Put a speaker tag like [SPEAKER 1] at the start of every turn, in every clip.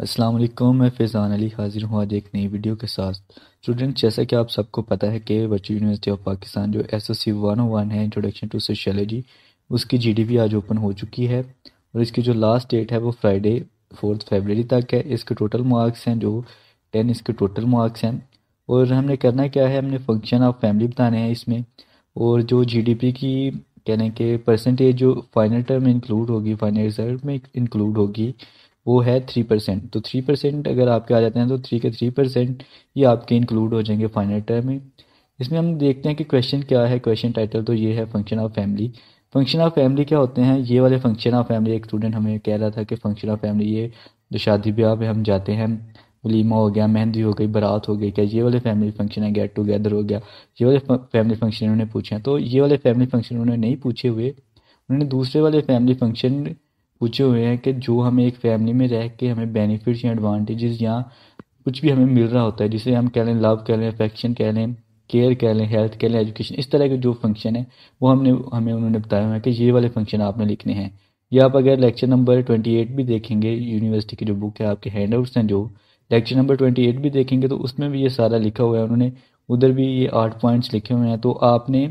[SPEAKER 1] अस्सलाम वालेकुम। मैं फैज़ान अली हाजिर हूँ आज एक नई वीडियो के साथ। स्टूडेंट, जैसा कि आप सबको पता है कि वर्चुअल यूनिवर्सिटी ऑफ पाकिस्तान जो एसओसी 101 है, इंट्रोडक्शन टू सोशियोलॉजी, उसकी जीडीपी आज ओपन हो चुकी है और इसकी जो लास्ट डेट है वो फ्राइडे 4 फरवरी तक है। इसके टोटल मार्क्स हैं जो 10 इसके टोटल मार्क्स हैं। और हमने करना क्या है, हमने फंक्शन ऑफ फैमिली बताने हैं इसमें। और जो जीडीपी की कहने के परसेंटेज जो फाइनल टर्म में इंक्लूड होगी, फाइनल रिजल्ट में इंक्लूड होगी, वो है 3%। तो 3% अगर आपके आ जाते हैं तो 3% ये आपके इंक्लूड हो जाएंगे फाइनल टर्म में। इसमें हम देखते हैं कि क्वेश्चन क्या है। क्वेश्चन टाइटल तो ये है, function of family. Function of family क्या होते हैं, ये वाले फंक्शन ऑफ फैमिली। एक स्टूडेंट हमें कह रहा था कि फंक्शन ऑफ फैमिली ये जो शादी ब्याह में हम जाते हैं, वलीमा हो गया, मेहंदी हो गई, बारात हो गई, क्या ये वाले फैमिली फंक्शन है, गेट टुगेदर हो गया, ये वाले फैमिली फंक्शन उन्होंने पूछे हैं। तो ये वाले फैमिली फंक्शन उन्होंने नहीं पूछे हुए, उन्होंने दूसरे वाले फैमिली फंक्शन पूछे हुए हैं कि जो हमें एक फैमिली में रह के हमें बेनिफिट्स या एडवांटेजेस या कुछ भी हमें मिल रहा होता है, जिसे हम कह लें लव कह लें, अफेक्शन कह लें, केयर कह लें, हेल्थ कह लें, एजुकेशन, इस तरह के जो फंक्शन है वो हमें उन्होंने बताया हुआ है कि ये वाले फंक्शन आपने लिखने हैं। या आप अगर लेक्चर नंबर 28 भी देखेंगे, यूनिवर्सिटी की जो बुक है, आपके हैंड आउट्स हैं, जो लेक्चर नंबर 28 भी देखेंगे तो उसमें भी ये सारा लिखा हुआ है उन्होंने। उधर भी ये 8 पॉइंट्स लिखे हुए हैं, तो आपने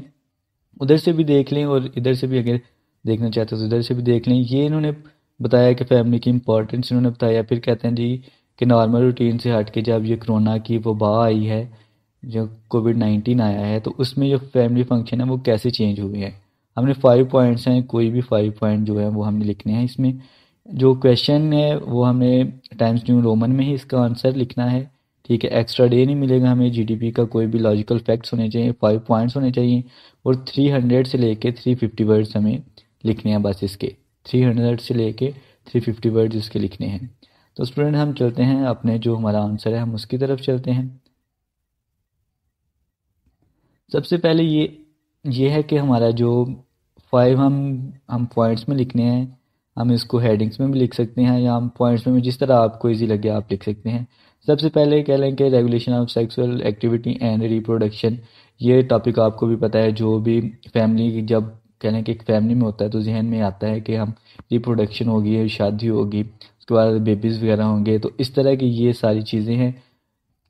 [SPEAKER 1] उधर से भी देख लें और इधर से भी अगर देखना चाहते हो तो इधर से भी देख लें। ये इन्होंने बताया कि फैमिली की इंपॉर्टेंस इन्होंने बताया। फिर कहते हैं जी कि नॉर्मल रूटीन से हट के जब ये कोरोना की वबा आई है, जो कोविड-19 आया है, तो उसमें जो फैमिली फंक्शन है वो कैसे चेंज हुए हैं। हमने 5 पॉइंट्स हैं, कोई भी 5 पॉइंट जो है वो हमने लिखने हैं इसमें। जो क्वेश्चन है वो हमें टाइम्स न्यू रोमन में ही इसका आंसर लिखना है। ठीक है, एक्स्ट्रा डे नहीं मिलेगा हमें। जीडीपी का कोई भी लॉजिकल फैक्ट्स होने चाहिए, 5 पॉइंट्स होने चाहिए और 300 से लेके 350 वर्ड्स हमें लिखने हैं बस इसके। 300 से लेके 350 वर्ड्स इसके लिखने हैं। तो स्टूडेंट, हम चलते हैं अपने जो हमारा आंसर है हम उसकी तरफ चलते हैं। सबसे पहले ये है कि हमारा जो 5 हम पॉइंट्स में लिखने हैं। हम इसको हेडिंग्स में भी लिख सकते हैं या हम पॉइंट्स में भी, जिस तरह आपको इजी लगे आप लिख सकते हैं। सबसे पहले कह लें कि regulation of sexual activity and reproduction. ये टॉपिक आपको भी पता है। जो भी फैमिली, जब कह लें कि एक फैमिली में होता है तो जहन में आता है कि हम रिप्रोडक्शन होगी, शादी होगी, उसके बाद बेबीज़ वगैरह होंगे, तो इस तरह की ये सारी चीज़ें हैं।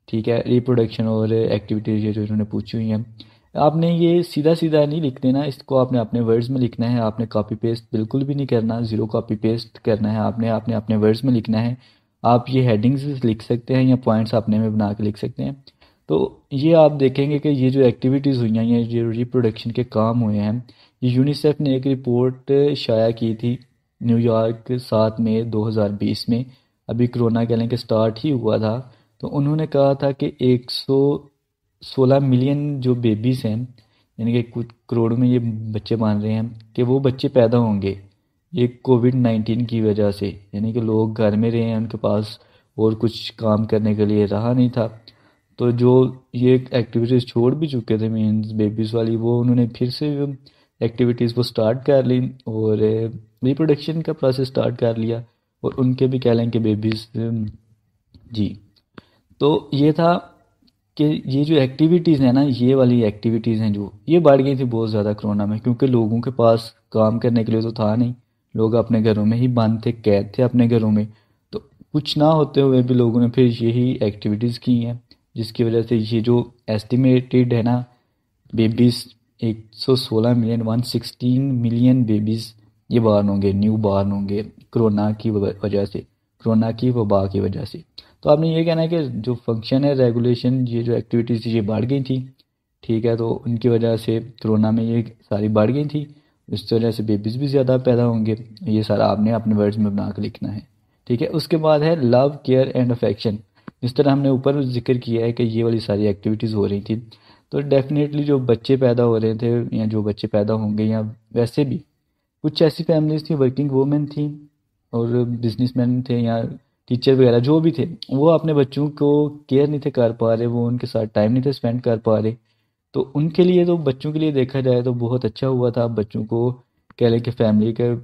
[SPEAKER 1] ठीक है, रिप्रोडक्शन और एक्टिविटीज़ ये जो इन्होंने पूछी हुई हैं, आपने ये सीधा सीधा नहीं लिख देना, इसको आपने अपने वर्ड्स में लिखना है। आपने कॉपी पेस्ट बिल्कुल भी नहीं करना, ज़ीरो कॉपी पेस्ट करना है। आपने आपने अपने वर्ड्स में लिखना है। आप ये हेडिंग्स लिख सकते हैं या पॉइंट्स अपने में बना के लिख सकते हैं। तो ये आप देखेंगे कि ये जो एक्टिविटीज़ हुई हैं, ये जो रिप्रोडक्शन के काम हुए हैं, ये यूनिसेफ ने एक रिपोर्ट शाया की थी न्यूयॉर्क 7 मई 2020 में। अभी कोरोना कह लें कि स्टार्ट ही हुआ था। तो उन्होंने कहा था कि 116 मिलियन जो बेबीज़ हैं, यानी कि कुछ करोड़ में ये बच्चे मान रहे हैं कि वो बच्चे पैदा होंगे ये कोविड-19 की वजह से। यानी कि लोग घर में रहे हैं, उनके पास और कुछ काम करने के लिए रहा नहीं था, तो जो ये एक्टिविटीज़ छोड़ भी चुके थे मीन्स बेबीज़ वाली, वो उन्होंने फिर से एक्टिविटीज़ वो स्टार्ट कर ली और रिप्रोडक्शन का प्रोसेस स्टार्ट कर लिया। और उनके भी कह लें कि बेबीज़, जी। तो ये था कि ये जो एक्टिविटीज़ हैं ना, ये वाली एक्टिविटीज़ हैं जो ये बढ़ गई थी बहुत ज़्यादा कोरोना में, क्योंकि लोगों के पास काम करने के लिए तो था नहीं। लोग अपने घरों में ही बंद थे, कैद थे अपने घरों में। तो कुछ ना होते हुए भी लोगों ने फिर यही एक्टिविटीज़ की हैं, जिसकी वजह से ये जो एस्टिमेटेड है ना बेबीज़, 116 मिलियन, 116 मिलियन बेबीज़ ये बॉर्न होंगे, न्यू बॉर्न होंगे कोरोना की वजह से, कोरोना की वबा की वजह से। तो आपने ये कहना है कि जो फंक्शन है, रेगुलेशन, ये जो एक्टिविटीज़ थी ये बढ़ गई थी। ठीक है, तो उनकी वजह से कोरोना में ये सारी बढ़ गई थी, इस वजह से बेबीज़ भी ज़्यादा पैदा होंगे। ये सारा आपने अपने वर्ड्स में बना के लिखना है। ठीक है, उसके बाद है लव, केयर एंड अफेक्शन। इस तरह हमने ऊपर जिक्र किया है कि ये वाली सारी एक्टिविटीज़ हो रही थी। तो डेफिनेटली जो बच्चे पैदा हो रहे थे या जो बच्चे पैदा होंगे, या वैसे भी कुछ ऐसी फैमिलीज थी, वर्किंग वूमेन थी और बिजनेसमैन थे या टीचर वगैरह जो भी थे, वो अपने बच्चों को केयर नहीं थे कर पा रहे, वो उनके साथ टाइम नहीं थे स्पेंड कर पा रहे। तो उनके लिए, तो बच्चों के लिए देखा जाए तो बहुत अच्छा हुआ था। बच्चों को कह लें कि फैमिली का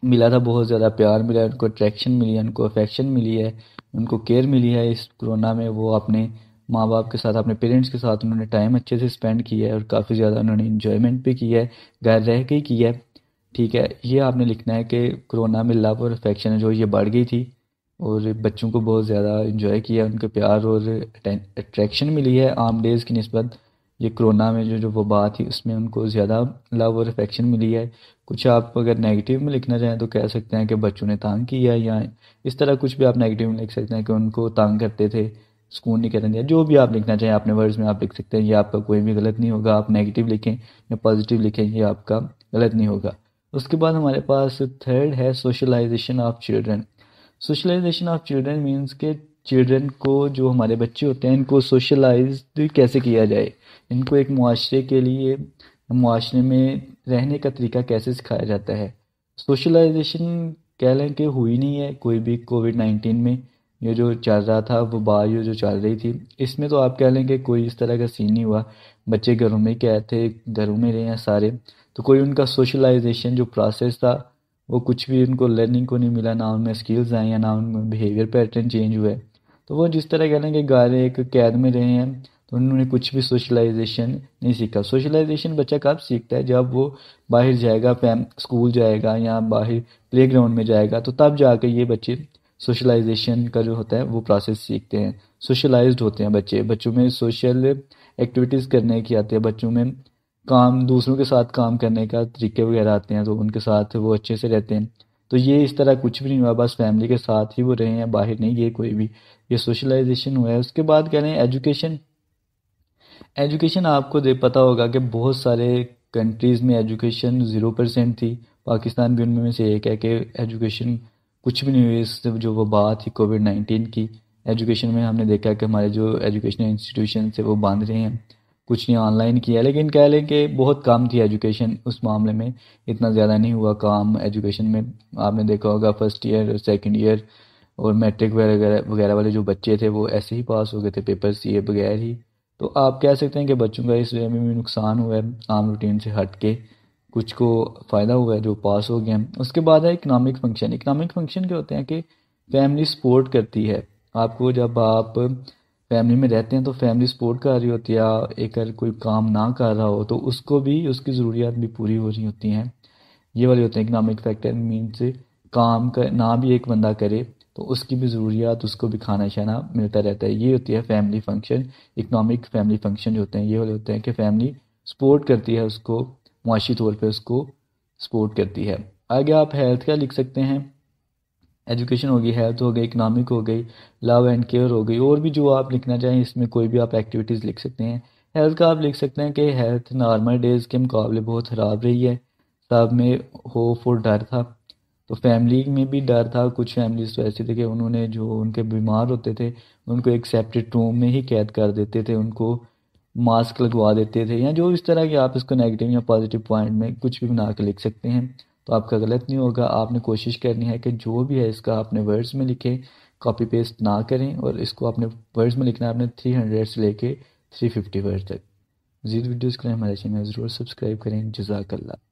[SPEAKER 1] मिला था, बहुत ज़्यादा प्यार मिला है, उनको अट्रैक्शन मिली है, उनको अफेक्शन मिली है, उनको केयर मिली है। इस कोरोना में वो अपने माँ बाप के साथ, अपने पेरेंट्स के साथ उन्होंने टाइम अच्छे से स्पेंड किया है और काफ़ी ज़्यादा उन्होंने इन्जॉयमेंट भी किया है, घर रह के ही किया है। ठीक है, ये आपने लिखना है कि कोरोना में लव और अफेक्शन जो ये बढ़ गई थी और बच्चों को बहुत ज़्यादा इंजॉय किया, उनके प्यार और अट्रैक्शन मिली है आम डेज़ की निस्बत। ये कोरोना में जो जो वबा थी उसमें उनको ज़्यादा लव और अफेक्शन मिली है। कुछ आप अगर नेगेटिव में लिखना चाहें तो कह सकते हैं कि बच्चों ने तंग किया, या इस तरह कुछ भी आप नेगेटिव में लिख सकते हैं कि उनको तंग करते थे, सुकून नहीं करने दिया। जो भी आप लिखना चाहें अपने वर्ड्स में आप लिख सकते हैं, ये आपका कोई भी गलत नहीं होगा। आप नेगेटिव लिखें या पॉजिटिव लिखें, ये आपका गलत नहीं होगा। उसके बाद हमारे पास थर्ड है socialization of children. Socialization of children means के चिल्ड्रन को, जो हमारे बच्चे होते हैं, इनको सोशलाइज कैसे किया जाए, इनको एक मुआशरे के लिए, मुआशरे में रहने का तरीका कैसे सिखाया जाता है। सोशलाइजेशन कह लें कि हुई नहीं है कोई भी कोविड-19 में। ये जो चल रहा था वबा, ये जो चल रही थी, इसमें तो आप कह लें कि कोई इस तरह का सीन नहीं हुआ। बच्चे घरों में कैद थे, घरों में रहे हैं सारे, तो कोई उनका सोशलाइजेशन जो प्रोसेस था वो कुछ भी उनको लर्निंग को नहीं मिला, ना उनमें स्किल्स आई हैं, ना उनमें बिहेवियर पैटर्न चेंज हुए। तो वो जिस तरह कह लें कि घर एक कैद में रहे हैं, तो उन्होंने कुछ भी सोशलाइजेशन नहीं सीखा। सोशलाइजेशन बच्चा कब सीखता है, जब वो बाहर जाएगा, स्कूल जाएगा या बाहर प्लेग्राउंड में जाएगा, तो तब जाकर ये बच्चे सोशलाइजेशन का जो होता है वो प्रोसेस सीखते हैं, सोशलाइज्ड होते हैं बच्चे। बच्चों में सोशल एक्टिविटीज़ करने की आती है, बच्चों में काम, दूसरों के साथ काम करने का तरीके वगैरह आते हैं, तो उनके साथ वो अच्छे से रहते हैं। तो ये इस तरह कुछ भी नहीं हुआ, बस फैमिली के साथ ही वो रहे हैं, बाहर नहीं गए कोई भी। ये सोशलाइजेशन हुआ है। उसके बाद कह रहे हैं एजुकेशन। एजुकेशन आपको दे पता होगा कि बहुत सारे कंट्रीज़ में एजुकेशन 0% थी। पाकिस्तान भी उनमें से एक है कि एजुकेशन कुछ भी नहीं हुई। इस जो वो बात थी कोविड-19 की, एजुकेशन में हमने देखा कि हमारे जो एजुकेशनल इंस्टीट्यूशन थे वो बंद रहे हैं, कुछ नहीं ऑनलाइन किया। लेकिन कह लें कि बहुत कम थी एजुकेशन उस मामले में, इतना ज़्यादा नहीं हुआ काम एजुकेशन में। आपने देखा होगा फर्स्ट ईयर, सेकंड ईयर और मैट्रिक वगैरह वगैरह वाले जो बच्चे थे वो ऐसे ही पास हो गए थे पेपर दिए बगैर ही। तो आप कह सकते हैं कि बच्चों का इस वे में भी नुकसान हुआ है, आम रूटीन से हट के कुछ को फ़ायदा हुआ है जो पास हो गए हैं। उसके बाद है इकोनॉमिक फंक्शन। इकोनॉमिक फंक्शन क्या होते हैं कि फैमिली सपोर्ट करती है आपको। जब आप फैमिली में रहते हैं तो फैमिली सपोर्ट कर रही होती है, एक अगर कोई काम ना कर रहा हो तो उसको भी उसकी ज़रूरियात भी पूरी हो रही होती हैं। ये वाले होते हैं इकोनॉमिक फैक्टर। मीन्स काम का ना भी एक बंदा करे तो उसकी भी ज़रूरियात, उसको भी खाना शाना मिलता रहता है। ये होती है family function. Economic family function जो होते हैं ये वाले होते हैं कि फैमिली सपोर्ट करती है उसको, मुआशी तौर पे उसको सपोर्ट करती है। आगे आप हेल्थ का लिख सकते हैं। एजुकेशन हो गई, हेल्थ हो गई, इकोनॉमिक हो गई, लव एंड केयर हो गई, और भी जो आप लिखना चाहें इसमें कोई भी आप एक्टिविटीज़ लिख सकते हैं। हेल्थ का आप लिख सकते हैं कि हेल्थ नॉर्मल डेज़ के मुकाबले बहुत ख़राब रही है। सब में होप और डर था, तो फैमिली में भी डर था। कुछ फैमिलीज तो ऐसी थी कि उन्होंने, जो उनके बीमार होते थे उनको एक सेपरेट रूम में ही कैद कर देते थे, उनको मास्क लगवा देते थे, या जो इस तरह के आप इसको नेगेटिव या पॉजिटिव पॉइंट में कुछ भी बना के लिख सकते हैं। तो आपका गलत नहीं होगा। आपने कोशिश करनी है कि जो भी है इसका अपने वर्ड्स में लिखें, कॉपी पेस्ट ना करें, और इसको अपने वर्ड्स में लिखना है अपने 300 से लेके 350 वर्ड तक। मज़ीद वीडियोज़ के लिए हमारे चैनल ज़रूर सब्सक्राइब करें। जज़ाकल्लाह।